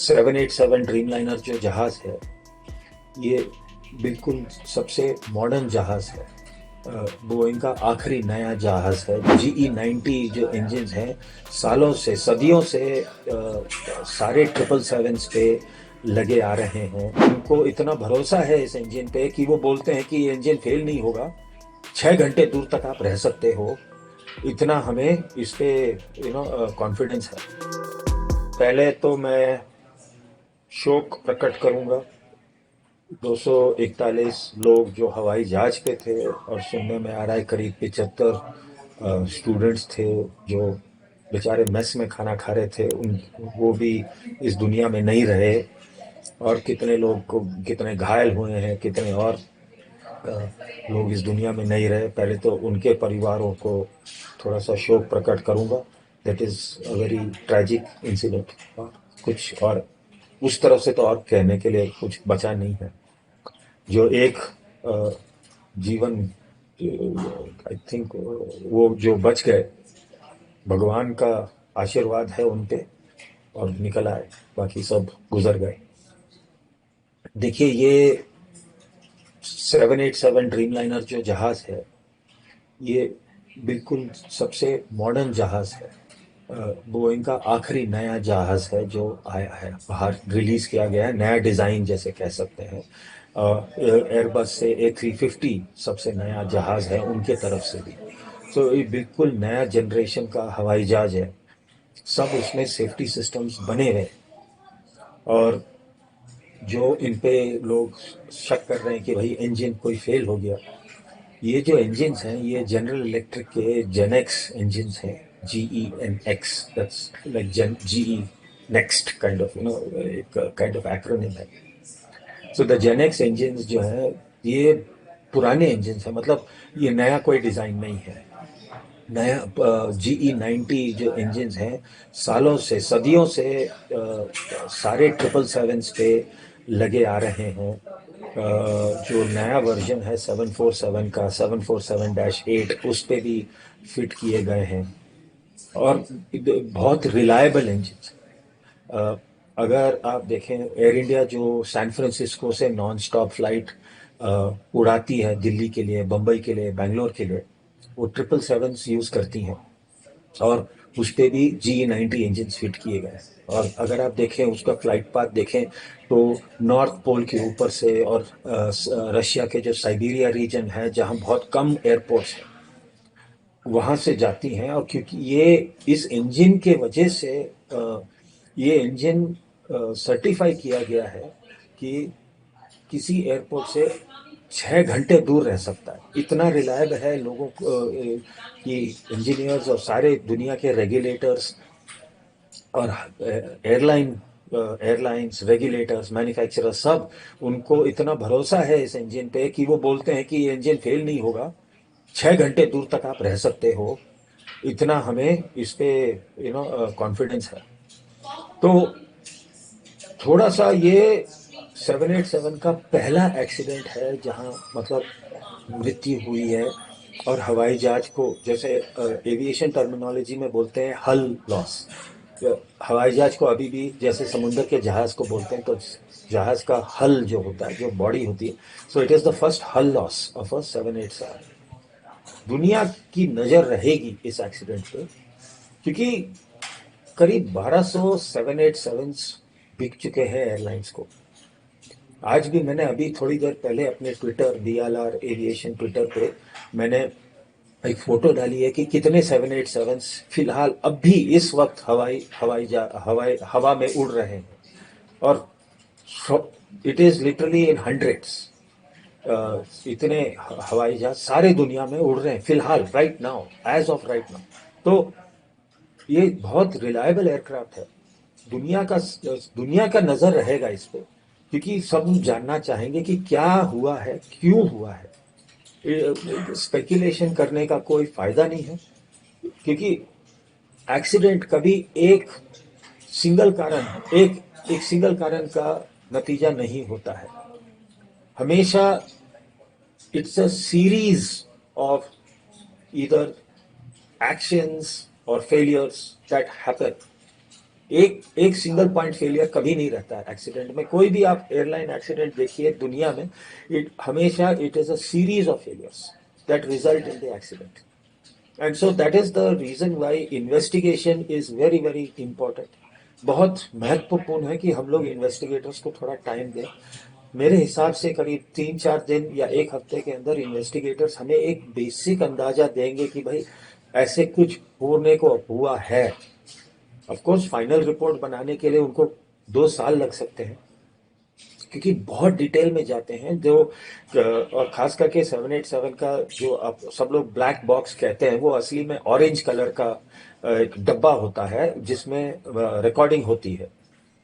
787 Dreamliner जो जहाज है, ये बिल्कुल सबसे मॉडर्न जहाज है। बोइंग का आखिरी नया जहाज है। GE90 जो इंजन हैं, सालों से सदियों से सारे 777 पे लगे आ रहे हैं। उनको इतना भरोसा है इस इंजन पे कि वो बोलते हैं कि ये इंजन फेल नहीं होगा, 6 घंटे दूर तक आप रह सकते हो। इतना हमें इस पे कॉन्फिडेंस है। पहले तो मैं शोक प्रकट करूंगा 241 लोग जो हवाई जहाज पे थे, और सुनने में आ रहा है करीब 75 स्टूडेंट्स थे जो बेचारे मेस में खाना खा रहे थे। उन वो भी इस दुनिया में नहीं रहे। और कितने लोग को कितने घायल हुए हैं, कितने और लोग इस दुनिया में नहीं रहे। पहले तो उनके परिवारों को थोड़ा सा शोक प्रकट करूंगा। That is a very tragic incident. और कुछ और उस तरफ से तो और कहने के लिए कुछ बचा नहीं है। जो एक अ, जीवन, आई थिंक वो जो बच गए, भगवान का आशीर्वाद है उन पे, और निकल आए। बाकी सब गुजर गए। देखिए, ये 787 ड्रीमलाइनर जो जहाज है, ये बिल्कुल सबसे मॉडर्न जहाज है। बोइंग का आखिरी नया जहाज है जो आया है, बाहर रिलीज किया गया है, नया डिजाइन जैसे कह सकते हैं। एयरबस से A350 सबसे नया जहाज है उनके तरफ से भी। तो ये बिल्कुल नया जनरेशन का हवाई जहाज है। सब उसमें सेफ्टी सिस्टम्स बने हुए हैं। और जो इन पे लोग शक कर रहे हैं कि भाई इंजन कोई फेल हो गया, ये जो इंजन्स हैं ये जनरल इलेक्ट्रिक के जेनेक्स इंजन्स हैं। GENX, that's like GE next kind of एक काइंड ऑफ एक्रोनिम है। सो द जेनेक्स इंजन्स जो है, ये पुराने इंजन्स हैं। मतलब ये नया कोई डिजाइन नहीं है। नया GE90 जो इंजन्स हैं, सालों से सदियों से सारे 777 पे लगे आ रहे हैं। जो नया वर्जन है 747 का, 747-8, उस पे भी फिट किए गए हैं। और बहुत रिलायबल इंजन। अगर आप देखें, एयर इंडिया जो सैन फ्रांसिस्को से नॉन स्टॉप फ्लाइट उड़ाती है दिल्ली के लिए, बम्बई के लिए, बैंगलोर के लिए, वो 777 यूज करती हैं। और उस पे भी GE90 इंजन फिट किए गए हैं। और अगर आप देखें उसका फ्लाइट पाथ देखें, तो नॉर्थ पोल के ऊपर से, और रशिया के जो साइबेरिया रीजन है जहां बहुत कम एयरपोर्ट्स हैं, वहां से जाती हैं। और क्योंकि ये इस इंजन के वजह से ये इंजन सर्टिफाई किया गया है कि किसी एयरपोर्ट से 6 घंटे दूर रह सकता है। इतना रिलायबल है लोगों को, कि इंजीनियर्स और सारे दुनिया के रेगुलेटर्स और एयरलाइंस रेगुलेटर्स मैन्युफैक्चरर्स, सब उनको इतना भरोसा है इस इंजन पे कि वो बोलते हैं कि ये इंजन फेल नहीं होगा, 6 घंटे दूर तक आप रह सकते हो। इतना हमें इस पे कॉन्फिडेंस है। तो थोड़ा सा ये 787 का पहला एक्सीडेंट है जहां मतलब मृत्यु हुई है। और हवाई जहाज को, जैसे एविएशन टर्मिनोलॉजी में बोलते हैं, हल लॉस। हवाई जहाज को अभी भी जैसे समुद्र के जहाज को बोलते हैं, तो जहाज का हल जो होता है, जो बॉडी होती है, so it is the first हल लॉस ऑफ अ 787। दुनिया की नजर रहेगी इस एक्सीडेंट पे, क्योंकि करीब 1200 787 बिक चुके हैं एयरलाइंस को। आज भी मैंने अभी थोड़ी देर पहले अपने ट्विटर, DLR एविएशन ट्विटर पे, मैंने एक फोटो डाली है कि कितने 787 फिलहाल अब भी इस वक्त हवा में उड़ रहे हैं। और it is literally in hundreds. इतने हवाई जहाज सारे दुनिया में उड़ रहे हैं फिलहाल, right now, as of right now. तो ये बहुत रिलायबल एयरक्राफ्ट है। दुनिया का नजर रहेगा इस पे, क्योंकि सब जानना चाहेंगे कि क्या हुआ है, क्यों हुआ है। स्पेकुलेशन करने का कोई फायदा नहीं है, क्योंकि एक्सीडेंट कभी सिंगल कारण एक एक सिंगल कारण का नतीजा नहीं होता है। हमेशा it's a series of either actions or failures that happen. एक एक सिंगल पॉइंट फेलियर कभी नहीं रहता है एक्सीडेंट में। कोई भी आप एयरलाइन एक्सीडेंट देखिए दुनिया में, इट हमेशा it is a series of failures that result in the accident. And so that is the reason why investigation is very very important. बहुत महत्वपूर्ण है कि हम लोग इन्वेस्टिगेटर्स को थोड़ा टाइम दें। मेरे हिसाब से करीब 3-4 दिन या एक हफ्ते के अंदर इन्वेस्टिगेटर्स हमें एक बेसिक अंदाजा देंगे कि भाई ऐसे कुछ होने को हुआ है। ऑफ कोर्स फाइनल रिपोर्ट बनाने के लिए उनको 2 साल लग सकते हैं, क्योंकि बहुत डिटेल में जाते हैं जो और खास करके 787 का जो आप सब लोग ब्लैक बॉक्स कहते हैं, वो असली में ऑरेंज कलर का एक डब्बा होता है जिसमें रिकॉर्डिंग होती है।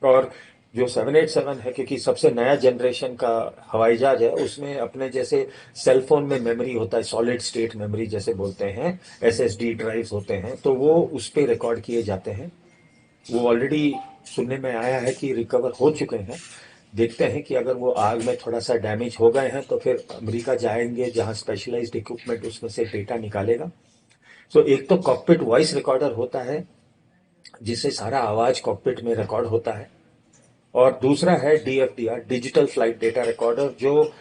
और जो 787 है, क्योंकि सबसे नया जनरेशन का हवाई जहाज है, उसमें अपने जैसे सेल फोन में मेमोरी होता है, सॉलिड स्टेट मेमोरी जैसे बोलते हैं, एसएसडी ड्राइव्स होते हैं, तो वो उस पर रिकॉर्ड किए जाते हैं। वो ऑलरेडी सुनने में आया है कि रिकवर हो चुके हैं। देखते हैं कि अगर वो आग में थोड़ा सा डैमेज हो गए हैं तो फिर अमेरिका जाएंगे, जहां स्पेशलाइज्ड इक्विपमेंट उसमें से डेटा निकालेगा। सो एक तो कॉकपिट वॉइस रिकॉर्डर होता है जिससे सारा आवाज कॉकपिट में रिकॉर्ड होता है, और दूसरा है डीएफडीआर, डिजिटल फ्लाइट डेटा रिकॉर्डर, जो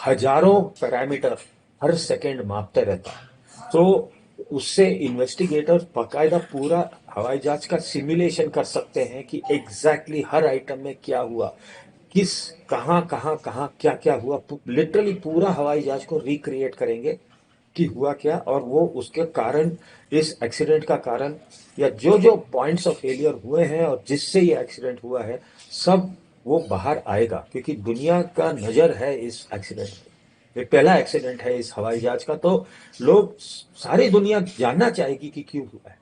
हजारों पैरामीटर हर सेकेंड मापते रहता है। तो उससे इन्वेस्टिगेटर बाकायदा पूरा हवाई जहाज का सिमुलेशन कर सकते हैं कि एग्जैक्टली हर आइटम में क्या हुआ, किस कहाँ कहाँ कहाँ क्या क्या हुआ। लिटरली पूरा हवाई जहाज को रिक्रिएट करेंगे कि हुआ क्या, और वो उसके कारण, इस एक्सीडेंट का कारण, या जो जो पॉइंट्स ऑफ फेलियर हुए हैं और जिससे ये एक्सीडेंट हुआ है, सब वो बाहर आएगा। क्योंकि दुनिया का नजर है इस एक्सीडेंट पे, ये पहला एक्सीडेंट है इस हवाई जहाज का, तो लोग, सारी दुनिया जानना चाहेगी कि क्यों हुआ है।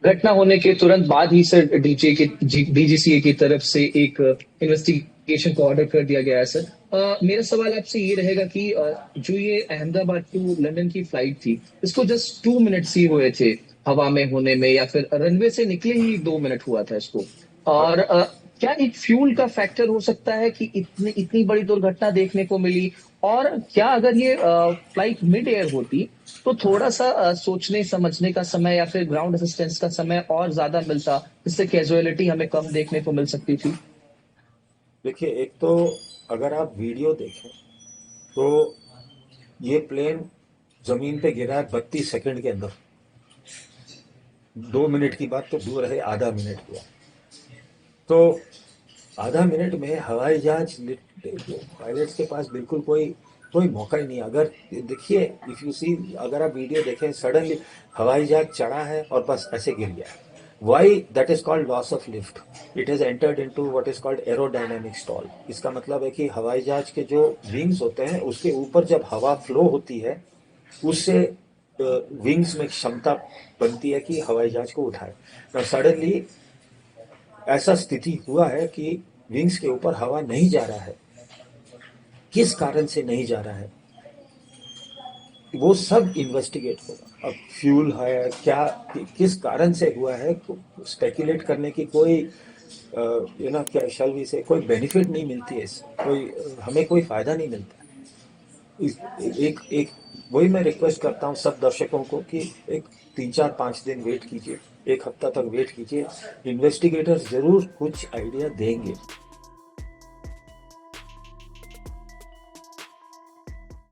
घटना होने के तुरंत बाद ही सर डीजीसीए की तरफ से एक इन्वेस्टिगेशन को ऑर्डर कर दिया गया है सर। मेरा सवाल आपसे ये रहेगा कि जो ये अहमदाबाद टू लंदन की फ्लाइट थी, इसको जस्ट 2 मिनट्स ही हुए थे हवा में होने में, या फिर रनवे से निकले ही 2 मिनट हुआ था इसको। और क्या एक फ्यूल का फैक्टर हो सकता है कि इतनी इतनी बड़ी दुर्घटना देखने को मिली? और क्या अगर ये फ्लाइट मिड एयर होती तो थोड़ा सा सोचने समझने का समय या फिर ग्राउंड असिस्टेंस का समय और ज्यादा मिलता, जिससे कैजुअलिटी हमें कम देखने को मिल सकती थी? देखिए, एक तो अगर आप वीडियो देखें तो ये प्लेन जमीन पे गिरा है 32 सेकंड के अंदर। 2 मिनट की बात तो दूर है, आधा मिनट हुआ। तो आधा मिनट में हवाई जहाज, पायलट्स के पास बिल्कुल कोई कोई मौका ही नहीं। अगर देखिए, इफ यू सी, अगर आप वीडियो देखें, सडनली हवाई जहाज चढ़ा है और बस ऐसे गिर गया है। Why? That is called loss of lift. It has entered into what is called aerodynamic stall. इसका मतलब है कि हवाई जहाज के जो विंग्स होते हैं, उसके ऊपर जब हवा फ्लो होती है, उससे विंग्स में क्षमता बनती है कि हवाई जहाज को उठाए। सडनली ऐसा स्थिति हुआ है कि विंग्स के ऊपर हवा नहीं जा रहा है। किस कारण से नहीं जा रहा है, वो सब इन्वेस्टिगेट होगा। अब फ्यूल है क्या, किस कारण से हुआ है, स्पेकुलेट करने की कोई क्या शैल वी से, कोई बेनिफिट नहीं मिलती है इससे, कोई हमें कोई फायदा नहीं मिलता। एक एक वही मैं रिक्वेस्ट करता हूँ सब दर्शकों को कि एक 3-4-5 दिन वेट कीजिए, एक हफ्ता तक वेट कीजिए। इन्वेस्टिगेटर्स जरूर कुछ आइडिया देंगे।